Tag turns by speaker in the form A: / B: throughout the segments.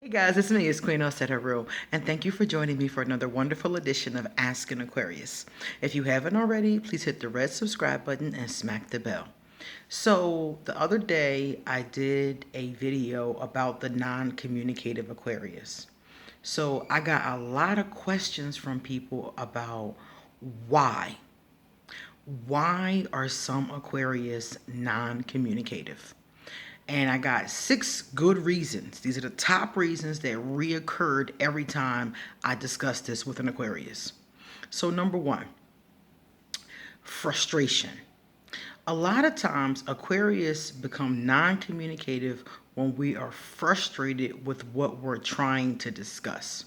A: Hey guys, it's me, it's Queen Osetteru, and thank you for joining me for another wonderful edition of Ask an Aquarius. If you haven't already, please hit the red subscribe button and smack the bell. So the other day, I did a video about the non-communicative Aquarius. So I got a lot of questions from people about why. Why are some Aquarius non-communicative? And I got 6 good reasons. These are the top reasons that reoccurred every time I discussed this with an Aquarius. So number 1, frustration. A lot of times Aquarius become non-communicative when we are frustrated with what we're trying to discuss.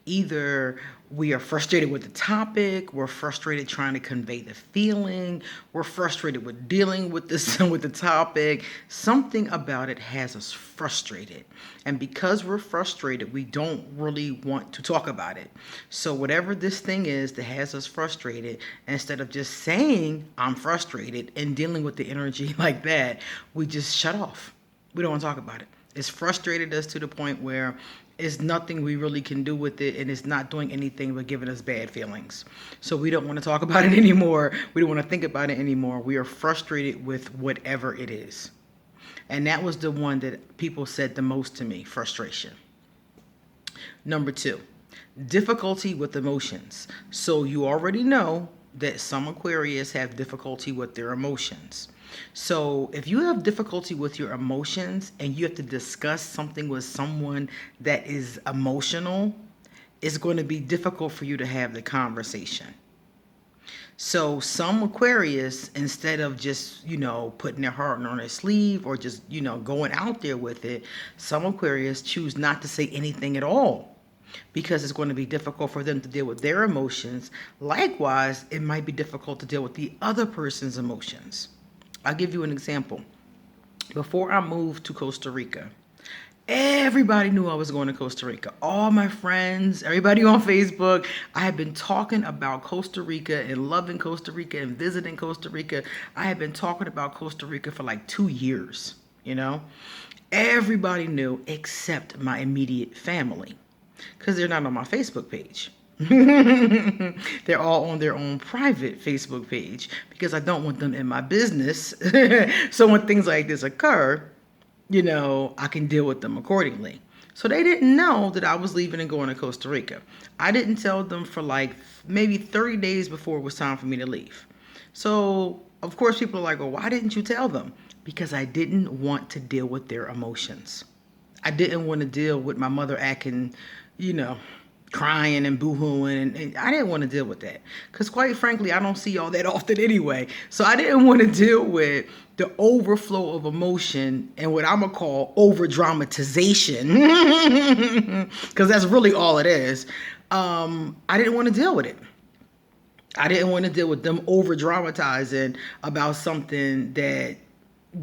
A: Either we are frustrated with the topic, we're frustrated trying to convey the feeling, we're frustrated with dealing with this with the topic. Something about it has us frustrated. And because we're frustrated, we don't really want to talk about it. So whatever this thing is that has us frustrated, instead of just saying I'm frustrated and dealing with the energy like that, we just shut off. We don't want to talk about it. It's frustrated us to the point where it's nothing we really can do with it, and it's not doing anything but giving us bad feelings. So we don't want to talk about it anymore. We don't want to think about it anymore. We are frustrated with whatever it is. And that was the one that people said the most to me, frustration. Number 2, difficulty with emotions. So you already know that some Aquarius have difficulty with their emotions. So if you have difficulty with your emotions and you have to discuss something with someone that is emotional, it's going to be difficult for you to have the conversation. So some Aquarius, instead of just, putting their heart on their sleeve or just, going out there with it, some Aquarius choose not to say anything at all, because it's going to be difficult for them to deal with their emotions. Likewise, it might be difficult to deal with the other person's emotions. I'll give you an example. Before I moved to Costa Rica, everybody knew I was going to Costa Rica. All my friends, everybody on Facebook, I had been talking about Costa Rica and loving Costa Rica and visiting Costa Rica. I had been talking about Costa Rica for like 2 years, Everybody knew except my immediate family, because they're not on my Facebook page. They're all on their own private Facebook page because I don't want them in my business. So when things like this occur, I can deal with them accordingly. So they didn't know that I was leaving and going to Costa Rica. I didn't tell them for like maybe 30 days before it was time for me to leave. So of course people are like, well, why didn't you tell them? Because I didn't want to deal with their emotions. I didn't want to deal with my mother acting, crying and boo-hooing, and I didn't want to deal with that, because quite frankly I don't see all that often anyway. So I didn't want to deal with the overflow of emotion and what I'm gonna call over dramatization, because that's really all it is. I didn't want to deal with it. I didn't want to deal with them over dramatizing about something that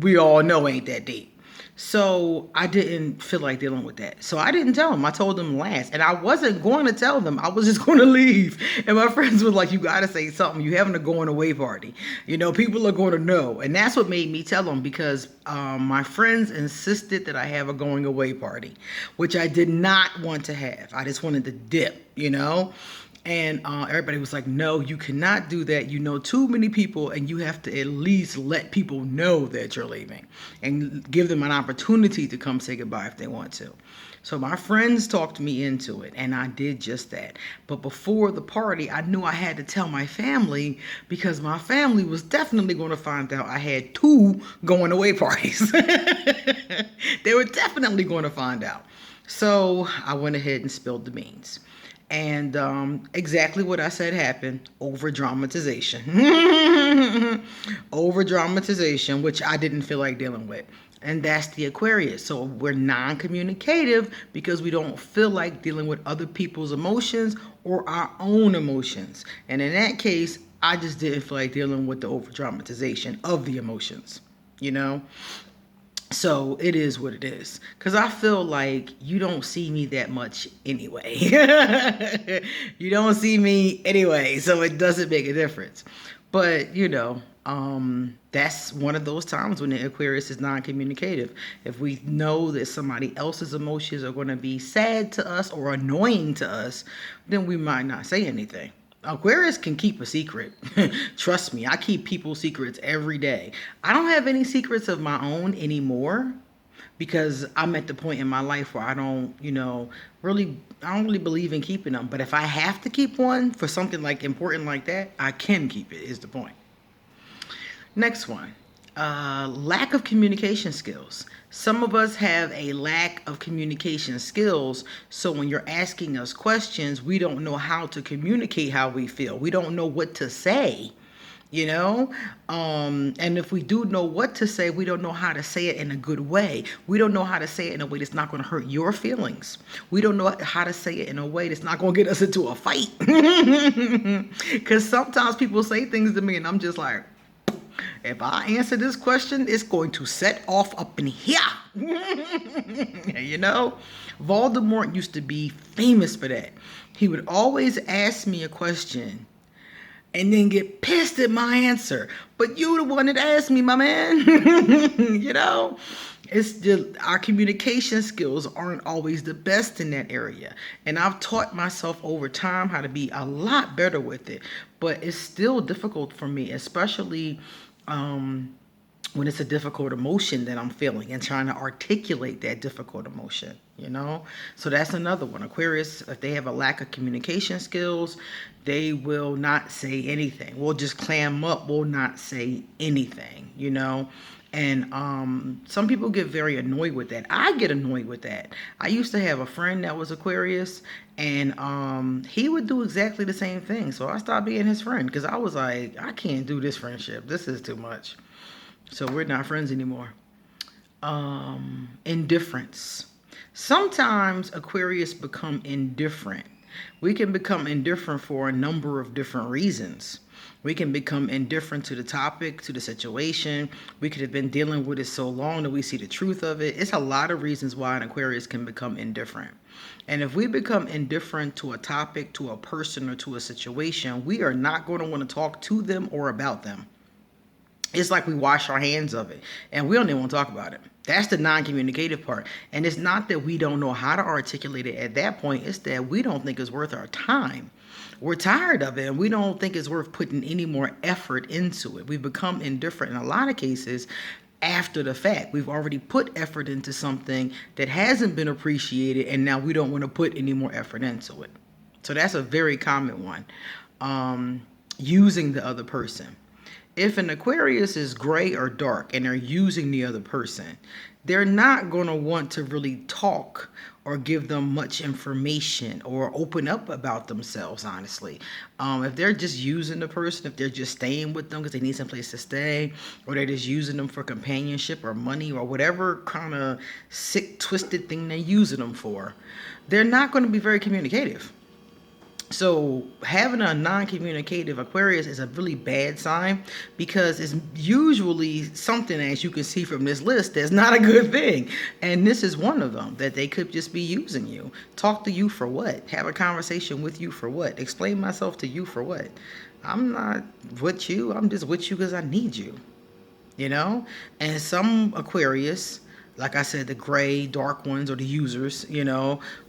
A: we all know ain't that deep. So I didn't feel like dealing with that. So I didn't tell them. I told them last. And I wasn't going to tell them. I was just going to leave. And my friends were like, you got to say something. You having a going away party. People are going to know. And that's what made me tell them, because my friends insisted that I have a going away party, which I did not want to have. I just wanted to dip, And everybody was like, no, you cannot do that. You know too many people, and you have to at least let people know that you're leaving and give them an opportunity to come say goodbye if they want to. So my friends talked me into it, and I did just that. But before the party, I knew I had to tell my family, because my family was definitely going to find out I had 2 going away parties. They were definitely going to find out. So I went ahead and spilled the beans. And exactly what I said happened, over dramatization. Over dramatization, which I didn't feel like dealing with. And that's the Aquarius. So we're non-communicative because we don't feel like dealing with other people's emotions or our own emotions. And in that case, I just didn't feel like dealing with the over dramatization of the emotions, So it is what it is, because I feel like you don't see me that much anyway. You don't see me anyway, so it doesn't make a difference. But, That's one of those times when the Aquarius is non-communicative. If we know that somebody else's emotions are going to be sad to us or annoying to us, then we might not say anything. Aquarius can keep a secret. Trust me, I keep people's secrets every day. I don't have any secrets of my own anymore because I'm at the point in my life where I don't, I don't really believe in keeping them. But if I have to keep one for something like important like that, I can keep it, is the point. Next one, lack of communication skills. Some of us have a lack of communication skills. So when you're asking us questions, we don't know how to communicate how we feel. We don't know what to say, you know? And if we do know what to say, we don't know how to say it in a good way. We don't know how to say it in a way that's not going to hurt your feelings. We don't know how to say it in a way that's not going to get us into a fight. Because sometimes people say things to me and I'm just like, if I answer this question, it's going to set off up in here. Voldemort used to be famous for that. He would always ask me a question and then get pissed at my answer. But you the one that asked me, my man. It's just our communication skills aren't always the best in that area. And I've taught myself over time how to be a lot better with it. But it's still difficult for me, especially when it's a difficult emotion that I'm feeling and trying to articulate that difficult emotion, So that's another one. Aquarius, if they have a lack of communication skills, they will not say anything. We'll just clam up. We'll not say anything, And some people get very annoyed with that. I get annoyed with that. I used to have a friend that was Aquarius, and he would do exactly the same thing. So I stopped being his friend because I was like, I can't do this friendship. This is too much. So we're not friends anymore. Indifference. Sometimes Aquarius become indifferent. We can become indifferent for a number of different reasons. We can become indifferent to the topic, to the situation. We could have been dealing with it so long that we see the truth of it. It's a lot of reasons why an Aquarius can become indifferent. And if we become indifferent to a topic, to a person, or to a situation, we are not going to want to talk to them or about them. It's like we wash our hands of it and we don't even want to talk about it. That's the non-communicative part. And it's not that we don't know how to articulate it at that point. It's that we don't think it's worth our time. We're tired of it and we don't think it's worth putting any more effort into it. We've become indifferent in a lot of cases after the fact. We've already put effort into something that hasn't been appreciated and now we don't want to put any more effort into it. So that's a very common one. Using the other person. If an Aquarius is gray or dark and they're using the other person, they're not going to want to really talk or give them much information or open up about themselves, honestly. If they're just using the person, if they're just staying with them because they need some place to stay, or they're just using them for companionship or money or whatever kind of sick, twisted thing they're using them for, they're not going to be very communicative. So having a non-communicative Aquarius is a really bad sign because it's usually something, as you can see from this list, that's not a good thing. And this is one of them, that they could just be using you. Talk to you for what? Have a conversation with you for what? Explain myself to you for what? I'm not with you. I'm just with you because I need you. And some Aquarius, like I said, the gray, dark ones or the users,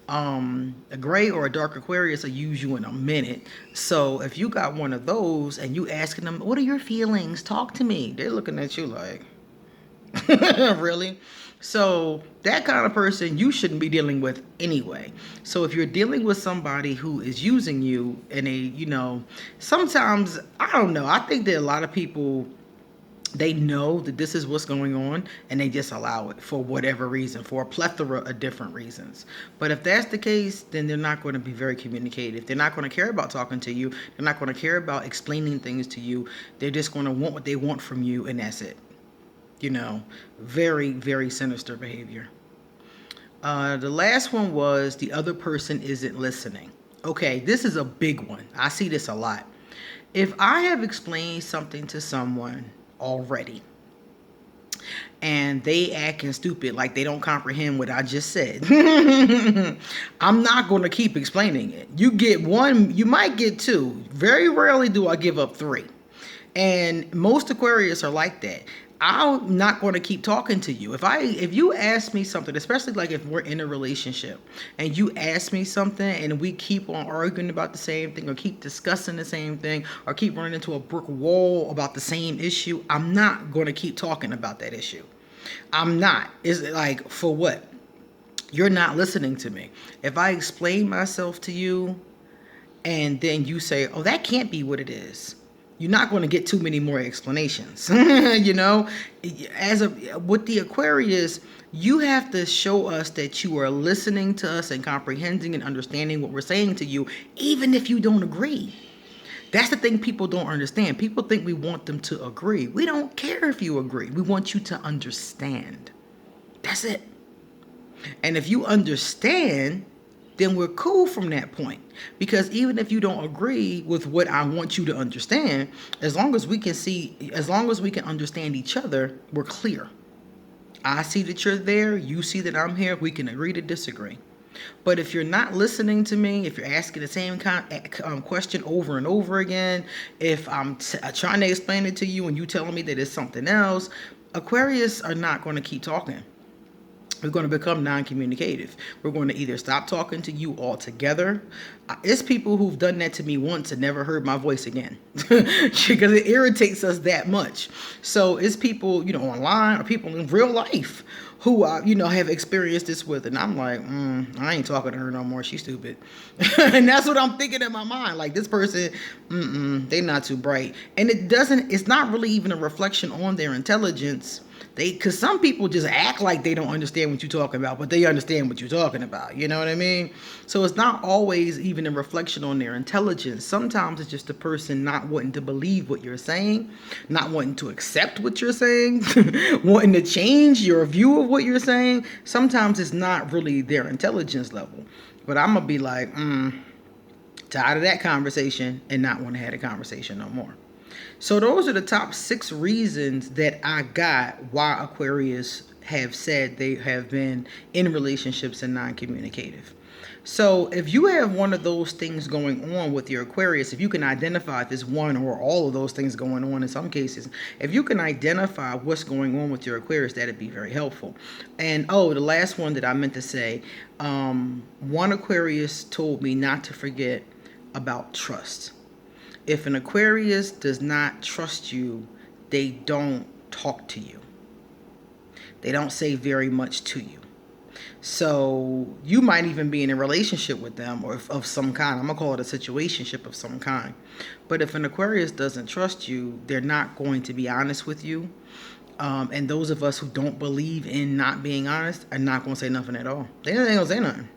A: a gray or a dark Aquarius will use you in a minute. So if you got one of those and you asking them, what are your feelings? Talk to me. They're looking at you like, really? So that kind of person you shouldn't be dealing with anyway. So if you're dealing with somebody who is using you in sometimes, I don't know. I think that a lot of people, they know that this is what's going on and they just allow it for whatever reason, for a plethora of different reasons. But if that's the case, then they're not going to be very communicative. They're not going to care about talking to you. They're not going to care about explaining things to you. They're just going to want what they want from you and that's it. Very, very sinister behavior. The last one was the other person isn't listening. Okay, this is a big one. I see this a lot. If I have explained something to someone already and they acting stupid, like they don't comprehend what I just said, I'm not going to keep explaining it. You get one, you might get two. Very rarely do I give up three. And most Aquarius are like that. I'm not going to keep talking to you. If you ask me something, especially like if we're in a relationship and you ask me something and we keep on arguing about the same thing or keep discussing the same thing or keep running into a brick wall about the same issue, I'm not going to keep talking about that issue. I'm not. It's like, for what? You're not listening to me. If I explain myself to you and then you say, oh, that can't be what it is, you're not going to get too many more explanations. You know, with the Aquarius, you have to show us that you are listening to us and comprehending and understanding what we're saying to you, even if you don't agree. That's the thing people don't understand. People think we want them to agree. We don't care if you agree. We want you to understand. That's it. And if you understand, then we're cool from that point. Because even if you don't agree with what I want you to understand, as long as we can understand each other, we're clear. I see that you're there, you see that I'm here, we can agree to disagree. But if you're not listening to me, if you're asking the same question over and over again, if I'm trying to explain it to you and you telling me that it's something else, Aquarius are not going to keep talking. We're going to become non-communicative. We're going to either stop talking to you altogether. It's people who've done that to me once and never heard my voice again because it irritates us that much. So it's people, online or people in real life who, have experienced this with. And I'm like, I ain't talking to her no more. She's stupid. And that's what I'm thinking in my mind. Like, this person, they not too bright. And it's not really even a reflection on their intelligence. Because some people just act like they don't understand what you're talking about, but they understand what you're talking about. You know what I mean? So it's not always even a reflection on their intelligence. Sometimes it's just a person not wanting to believe what you're saying, not wanting to accept what you're saying, wanting to change your view of what you're saying. Sometimes it's not really their intelligence level. But I'm going to be like, tired of that conversation and not want to have a conversation no more. So those are the top 6 reasons that I got why Aquarius have said they have been in relationships and non-communicative. So if you have one of those things going on with your Aquarius, if you can identify if it's one or all of those things going on in some cases, if you can identify what's going on with your Aquarius, that'd be very helpful. And the last one that I meant to say, one Aquarius told me not to forget about trust. If an Aquarius does not trust you, they don't talk to you. They don't say very much to you. So you might even be in a relationship with them or of some kind. I'm going to call it a situationship of some kind. But if an Aquarius doesn't trust you, they're not going to be honest with you. And those of us who don't believe in not being honest are not going to say nothing at all. They ain't going to say nothing.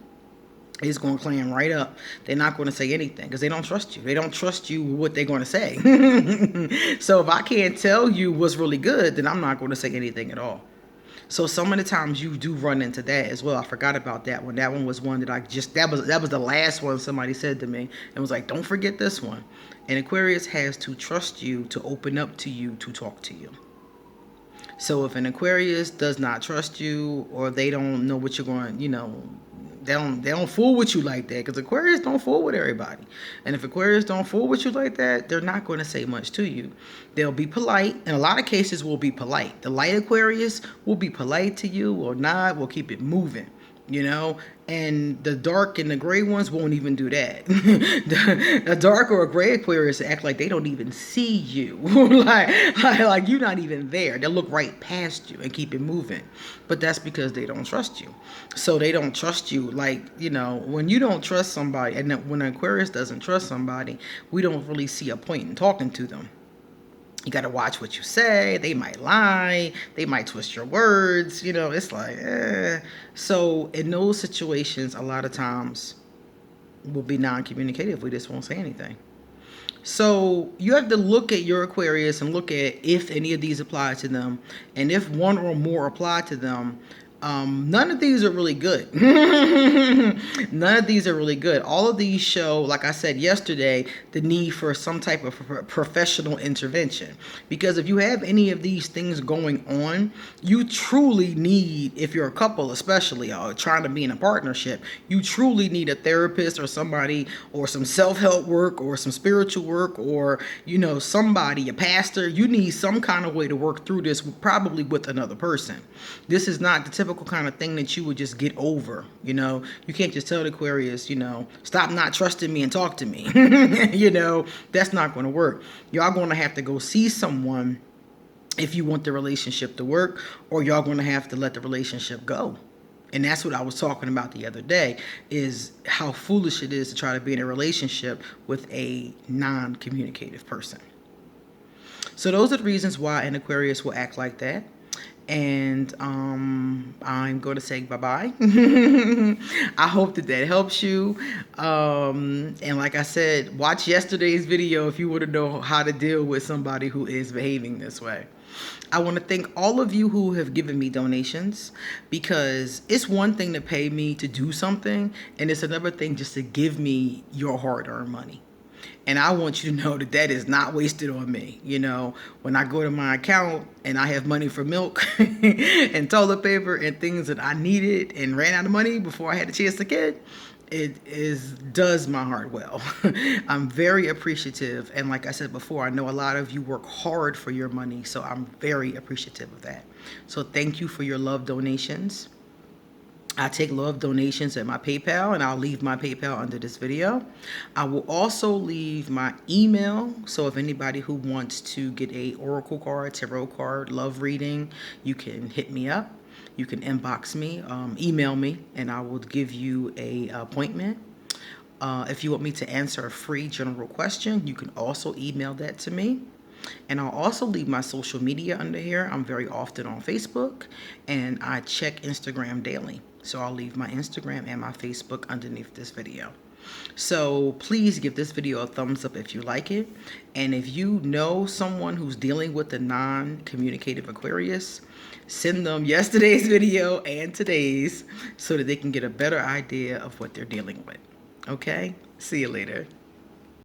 A: He's going to clam right up. They're not going to say anything because they don't trust you. They don't trust you with what they're going to say. So if I can't tell you what's really good, then I'm not going to say anything at all. So some of the times you do run into that as well. I forgot about that one. That one was one that that was the last one somebody said to me. And was like, don't forget this one. And Aquarius has to trust you to open up to you to talk to you. So if an Aquarius does not trust you or they don't know what you're going, they don't fool with you like that, because Aquarius don't fool with everybody. And if Aquarius don't fool with you like that, they're not going to say much to you. They'll be polite. In a lot of cases, will be polite. The light Aquarius will be polite to you or not. Will keep it moving, and the dark and the gray ones won't even do that. The dark or a gray Aquarius act like they don't even see you. like you're not even there. They'll look right past you and keep it moving. But that's because they don't trust you. So they don't trust you. When you don't trust somebody, and when an Aquarius doesn't trust somebody, we don't really see a point in talking to them. You got to watch what you say. They might lie. They might twist your words. It's like, So in those situations, a lot of times we'll be non-communicative. We just won't say anything. So you have to look at your Aquarius and look at if any of these apply to them. And if one or more apply to them, None of these are really good. None of these are really good. All of these show, like I said yesterday, the need for some type of professional intervention. Because if you have any of these things going on, you truly need, if you're a couple especially, or trying to be in a partnership, you truly need a therapist or somebody, or some self-help work, or some spiritual work, or, you know, somebody, a pastor. You need some kind of way to work through this, probably with another person. This is not the typical kind of thing that you would just get over. You know, you can't just tell the Aquarius, you know, stop not trusting me and talk to me. You know, that's not going to work. Y'all going to have to go see someone if you want the relationship to work, or y'all going to have to let the relationship go. And that's what I was talking about the other day, is how foolish it is to try to be in a relationship with a non-communicative person. So those are the reasons why an Aquarius will act like that. And I'm going to say bye-bye. I hope that that helps you. And like I said, watch yesterday's video if you want to know how to deal with somebody who is behaving this way. I want to thank all of you who have given me donations, because it's one thing to pay me to do something, and it's another thing just to give me your hard-earned money. And I want you to know that that is not wasted on me. You know, when I go to my account and I have money for milk and toilet paper and things that I needed and ran out of money before I had a chance to get, does my heart well. I'm very appreciative. And like I said before, I know a lot of you work hard for your money, so I'm very appreciative of that. So thank you for your love donations. I take love donations at my PayPal, and I'll leave my PayPal under this video. I will also leave my email, so if anybody who wants to get a oracle card, tarot card, love reading, you can hit me up. You can inbox me, email me, and I will give you a appointment. If you want me to answer a free general question, you can also email that to me. And I'll also leave my social media under here. I'm very often on Facebook, and I check Instagram daily. So I'll leave my Instagram and my Facebook underneath this video. So please give this video a thumbs up if you like it. And if you know someone who's dealing with the non-communicative Aquarius, send them yesterday's video and today's so that they can get a better idea of what they're dealing with. Okay? See you later.